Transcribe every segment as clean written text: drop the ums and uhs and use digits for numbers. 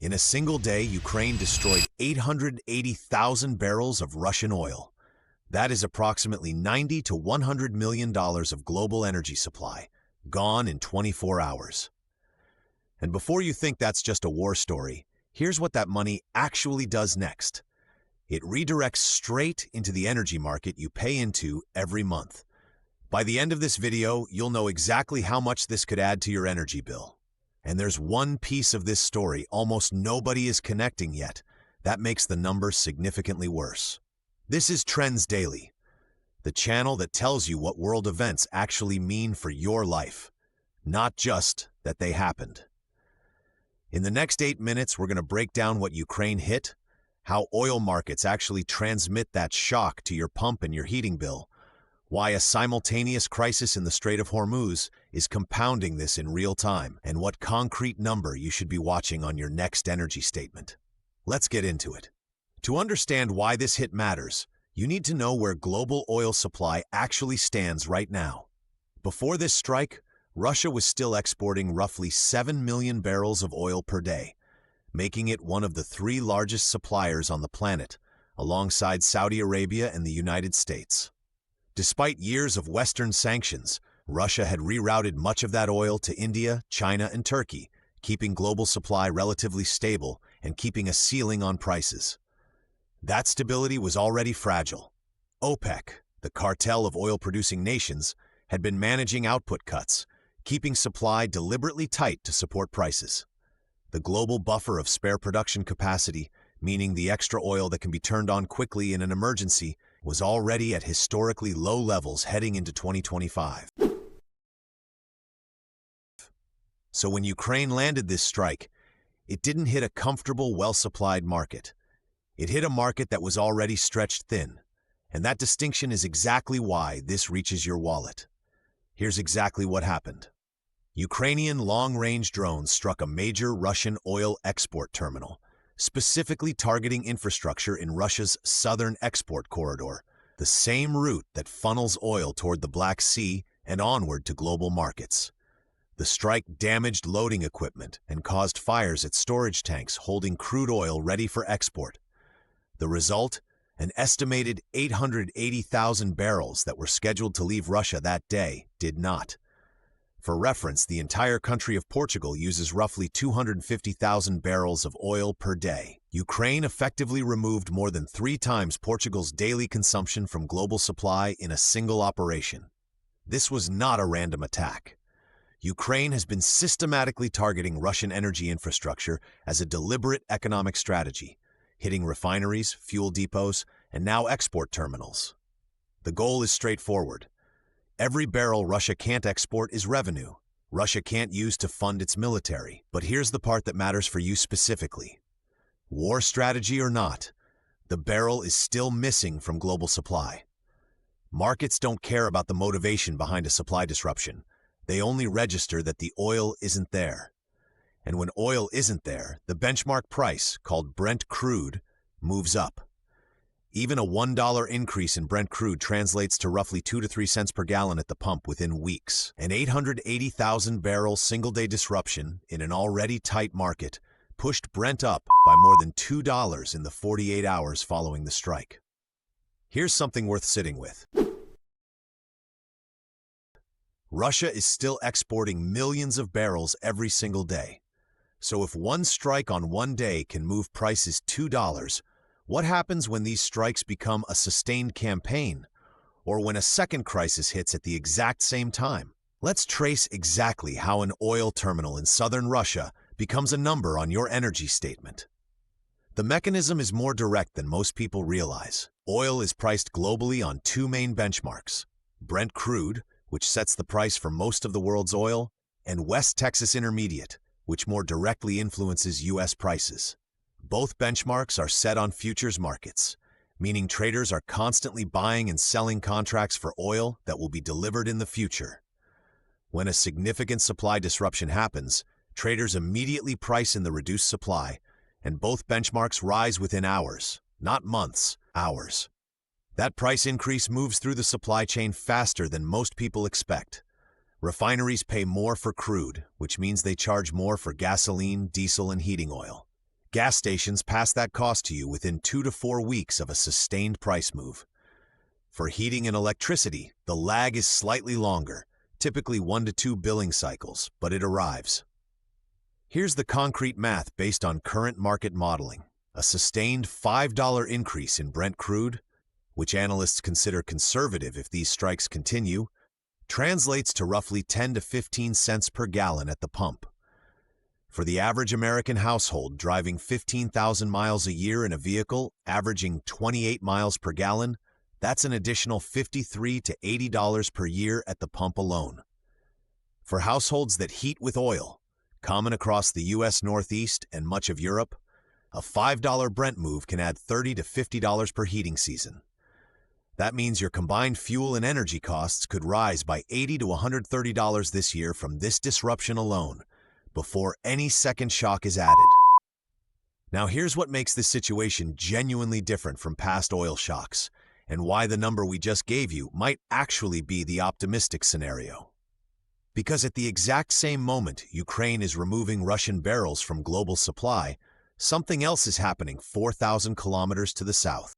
In a single day, Ukraine destroyed 880,000 barrels of Russian oil. That is approximately $90 to $100 million of global energy supply, gone in 24 hours. And before you think that's just a war story, here's what that money actually does next. It redirects straight into the energy market you pay into every month. By the end of this video, you'll know exactly how much this could add to your energy bill. And there's one piece of this story almost nobody is connecting yet. That makes the numbers significantly worse. This is Trends Daily, the channel that tells you what world events actually mean for your life, not just that they happened. In the next 8 minutes, we're going to break down what Ukraine hit, how oil markets actually transmit that shock to your pump and your heating bill, why a simultaneous crisis in the Strait of Hormuz is compounding this in real time, and what concrete number you should be watching on your next energy statement. Let's get into it. To understand why this hit matters, you need to know where global oil supply actually stands right now. Before this strike, Russia was still exporting roughly 7 million barrels of oil per day, making it one of the 3 largest suppliers on the planet, alongside Saudi Arabia and the United States. Despite years of Western sanctions, Russia had rerouted much of that oil to India, China, and Turkey, keeping global supply relatively stable and keeping a ceiling on prices. That stability was already fragile. OPEC, the cartel of oil-producing nations, had been managing output cuts, keeping supply deliberately tight to support prices. The global buffer of spare production capacity, meaning the extra oil that can be turned on quickly in an emergency, was already at historically low levels heading into 2025. So when Ukraine landed this strike, it didn't hit a comfortable, well-supplied market. It hit a market that was already stretched thin, and that distinction is exactly why this reaches your wallet. Here's exactly what happened. Ukrainian long-range drones struck a major Russian oil export terminal, specifically targeting infrastructure in Russia's southern export corridor, the same route that funnels oil toward the Black Sea and onward to global markets. The strike damaged loading equipment and caused fires at storage tanks holding crude oil ready for export. The result? An estimated 880,000 barrels that were scheduled to leave Russia that day did not. For reference, the entire country of Portugal uses roughly 250,000 barrels of oil per day. Ukraine effectively removed more than 3 times Portugal's daily consumption from global supply in a single operation. This was not a random attack. Ukraine has been systematically targeting Russian energy infrastructure as a deliberate economic strategy, hitting refineries, fuel depots, and now export terminals. The goal is straightforward. Every barrel Russia can't export is revenue. Russia can't use to fund its military. But here's the part that matters for you specifically. War strategy or not, the barrel is still missing from global supply. Markets don't care about the motivation behind a supply disruption. They only register that the oil isn't there. And when oil isn't there, the benchmark price, called Brent crude, moves up. Even a $1 increase in Brent crude translates to roughly 2 to 3 cents per gallon at the pump within weeks. An 880,000 barrel single-day disruption in an already tight market pushed Brent up by more than $2 in the 48 hours following the strike. Here's something worth sitting with. Russia is still exporting millions of barrels every single day. So if one strike on one day can move prices $2, what happens when these strikes become a sustained campaign, or when a second crisis hits at the exact same time? Let's trace exactly how an oil terminal in southern Russia becomes a number on your energy statement. The mechanism is more direct than most people realize. Oil is priced globally on 2 main benchmarks: Brent crude, which sets the price for most of the world's oil, and West Texas Intermediate, which more directly influences U.S. prices. Both benchmarks are set on futures markets, meaning traders are constantly buying and selling contracts for oil that will be delivered in the future. When a significant supply disruption happens, traders immediately price in the reduced supply, and both benchmarks rise within hours, not months, hours. That price increase moves through the supply chain faster than most people expect. Refineries pay more for crude, which means they charge more for gasoline, diesel, and heating oil. Gas stations pass that cost to you within 2 to 4 weeks of a sustained price move. For heating and electricity, the lag is slightly longer, typically 1 to 2 billing cycles, but it arrives. Here's the concrete math based on current market modeling. A sustained $5 increase in Brent crude, which analysts consider conservative if these strikes continue, translates to roughly 10 to 15 cents per gallon at the pump. For the average American household driving 15,000 miles a year in a vehicle averaging 28 miles per gallon, that's an additional $53 to $80 per year at the pump alone. For households that heat with oil, common across the U.S. Northeast and much of Europe, a $5 Brent move can add $30 to $50 per heating season. That means your combined fuel and energy costs could rise by $80 to $130 this year from this disruption alone, before any second shock is added. Now here's what makes this situation genuinely different from past oil shocks, and why the number we just gave you might actually be the optimistic scenario. Because at the exact same moment Ukraine is removing Russian barrels from global supply, something else is happening 4,000 kilometers to the south.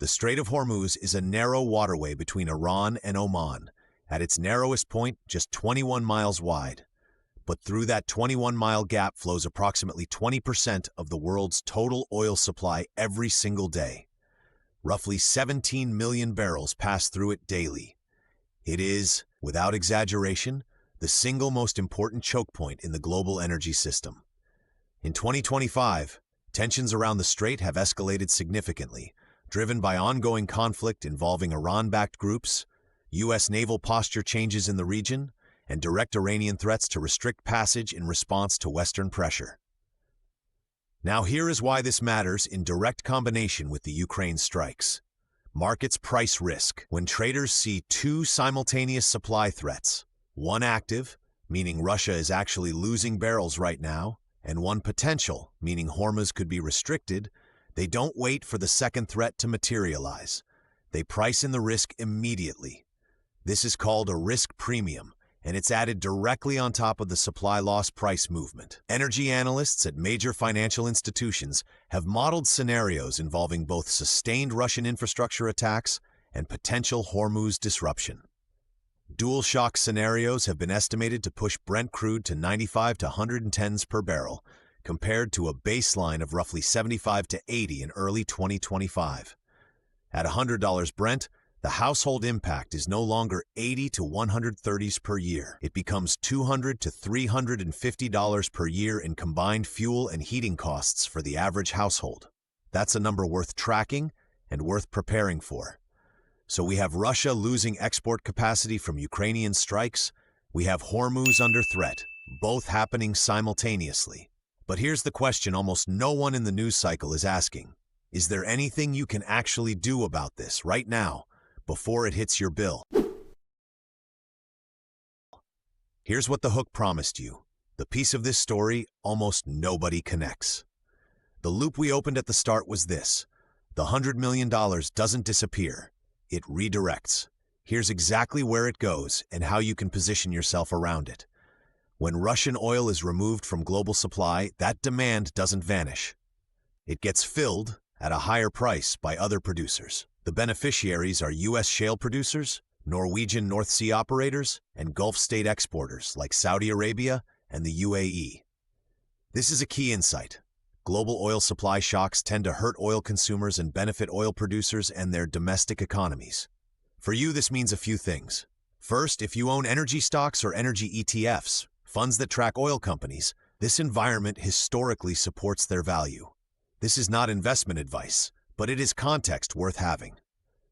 The Strait of Hormuz is a narrow waterway between Iran and Oman, at its narrowest point just 21 miles wide. But through that 21-mile gap flows approximately 20% of the world's total oil supply every single day. Roughly 17 million barrels pass through it daily. It is, without exaggeration, the single most important choke point in the global energy system. In 2025, tensions around the strait have escalated significantly, driven by ongoing conflict involving Iran-backed groups, U.S. naval posture changes in the region, and direct Iranian threats to restrict passage in response to Western pressure. Now here is why this matters in direct combination with the Ukraine strikes. Markets price risk. When traders see two simultaneous supply threats, one active, meaning Russia is actually losing barrels right now, and one potential, meaning Hormuz could be restricted, they don't wait for the second threat to materialize. They price in the risk immediately. This is called a risk premium, and it's added directly on top of the supply loss price movement. Energy analysts at major financial institutions have modeled scenarios involving both sustained Russian infrastructure attacks and potential Hormuz disruption. Dual shock scenarios have been estimated to push Brent crude to 95 to 110s per barrel, compared to a baseline of roughly 75 to 80 in early 2025. At $100 Brent, the household impact is no longer 80 to 130s per year. It becomes $200 to $350 per year in combined fuel and heating costs for the average household. That's a number worth tracking and worth preparing for. So we have Russia losing export capacity from Ukrainian strikes. We have Hormuz under threat, both happening simultaneously. But here's the question almost no one in the news cycle is asking. Is there anything you can actually do about this right now, before it hits your bill? Here's what the hook promised you. The piece of this story almost nobody connects. The loop we opened at the start was this. The $100 million doesn't disappear. It redirects. Here's exactly where it goes and how you can position yourself around it. When Russian oil is removed from global supply, that demand doesn't vanish. It gets filled at a higher price by other producers. The beneficiaries are U.S. shale producers, Norwegian North Sea operators, and Gulf state exporters like Saudi Arabia and the UAE. This is a key insight. Global oil supply shocks tend to hurt oil consumers and benefit oil producers and their domestic economies. For you, this means a few things. First, if you own energy stocks or energy ETFs, funds that track oil companies, this environment historically supports their value. This is not investment advice, but it is context worth having.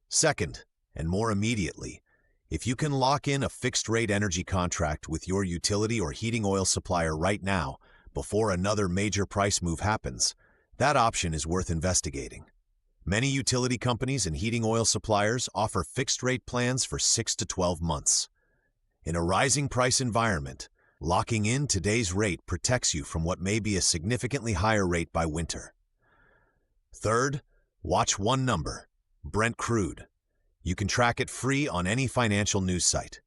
Second, and more immediately, if you can lock in a fixed-rate energy contract with your utility or heating oil supplier right now, before another major price move happens, that option is worth investigating. Many utility companies and heating oil suppliers offer fixed-rate plans for 6 to 12 months. In a rising price environment, locking in today's rate protects you from what may be a significantly higher rate by winter. Third, watch one number, Brent crude. You can track it free on any financial news site.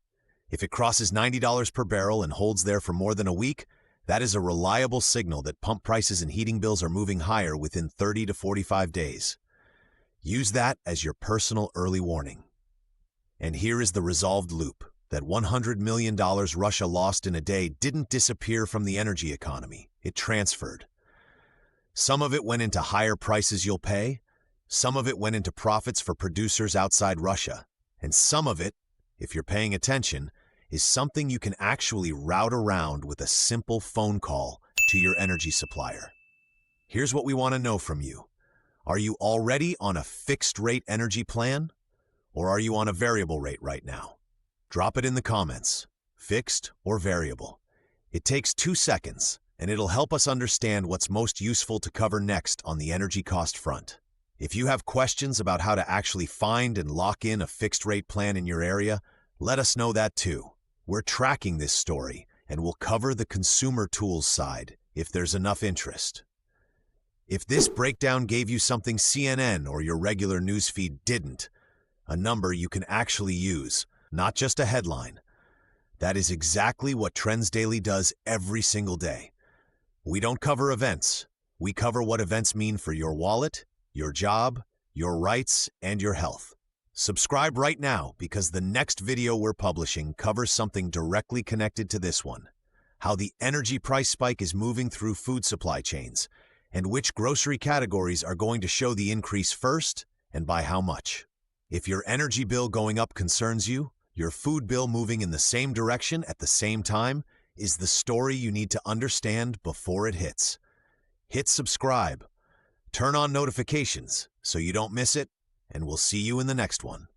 If it crosses $90 per barrel and holds there for more than a week, That is a reliable signal that pump prices and heating bills are moving higher within 30 to 45 days. Use that as your personal early warning. And here is the resolved loop. That $100 million Russia lost in a day didn't disappear from the energy economy. It transferred. Some of it went into higher prices you'll pay, some of it went into profits for producers outside Russia, and some of it, if you're paying attention, is something you can actually route around with a simple phone call to your energy supplier. Here's what we want to know from you. Are you already on a fixed-rate energy plan, or are you on a variable rate right now? Drop it in the comments, fixed or variable. It takes 2 seconds, and it'll help us understand what's most useful to cover next on the energy cost front. If you have questions about how to actually find and lock in a fixed-rate plan in your area, let us know that too. We're tracking this story, and we'll cover the consumer tools side if there's enough interest. If this breakdown gave you something CNN or your regular newsfeed didn't, a number you can actually use, not just a headline. That is exactly what Trends Daily does every single day. We don't cover events. We cover what events mean for your wallet, your job, your rights, and your health. Subscribe right now because the next video we're publishing covers something directly connected to this one. How the energy price spike is moving through food supply chains, and which grocery categories are going to show the increase first, and by how much. If your energy bill going up concerns you, your food bill moving in the same direction at the same time is the story you need to understand before it hits. Hit subscribe, turn on notifications so you don't miss it, and we'll see you in the next one.